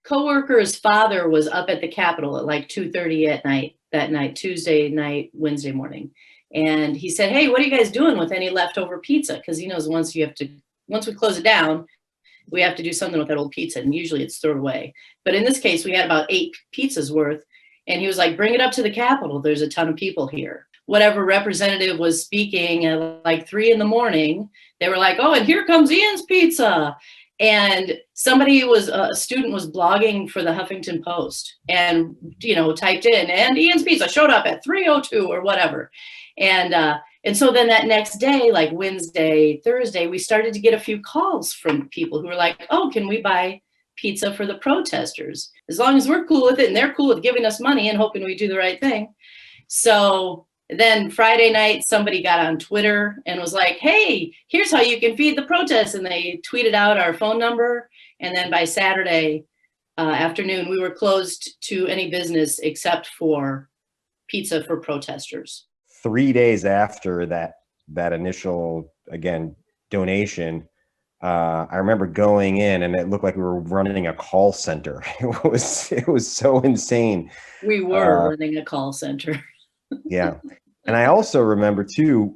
coworker's father was up at the Capitol at like 2:30 at night that night, Tuesday night, Wednesday morning. And he said, "Hey, what are you guys doing with any leftover pizza?" Because he knows once we close it down, we have to do something with that old pizza, and usually it's thrown away. But in this case, we had about 8 pizzas worth, and he was like, "Bring it up to the Capitol. There's a ton of people here." Whatever representative was speaking at like 3 in the morning, they were like, "Oh, and here comes Ian's pizza." And a student was blogging for the Huffington Post and, typed in, "And Ian's pizza showed up at 3:02 or whatever." And so then that next day, like Wednesday, Thursday, we started to get a few calls from people who were like, "Oh, can we buy pizza for the protesters? As long as we're cool with it and they're cool with giving us money and hoping we do the right thing." So then Friday night, somebody got on Twitter and was like, "Hey, here's how you can feed the protests." And they tweeted out our phone number. And then by Saturday afternoon, we were closed to any business except for pizza for protesters. 3 days after that initial, again, donation, I remember going in and it looked like we were running a call center. It was so insane. We were running a call center. Yeah. And I also remember too,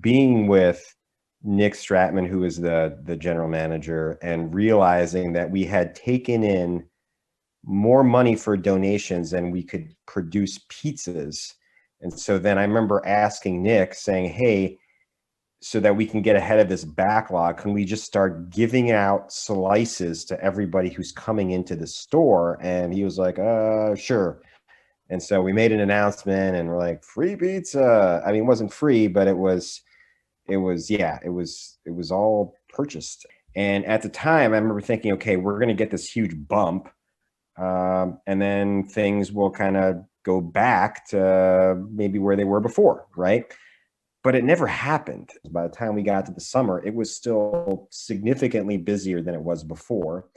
being with Nick Stratman, who is the general manager, and realizing that we had taken in more money for donations than we could produce pizzas. And so then I remember asking Nick, saying, "Hey, so that we can get ahead of this backlog, can we just start giving out slices to everybody who's coming into the store?" And he was like, "Sure." And so we made an announcement and we're like, "Free pizza." I mean, it wasn't free, but it was all purchased. And at the time, I remember thinking, okay, we're going to get this huge bump. And then things will kind of go back to maybe where they were before, right? But it never happened. By the time we got to the summer, it was still significantly busier than it was before.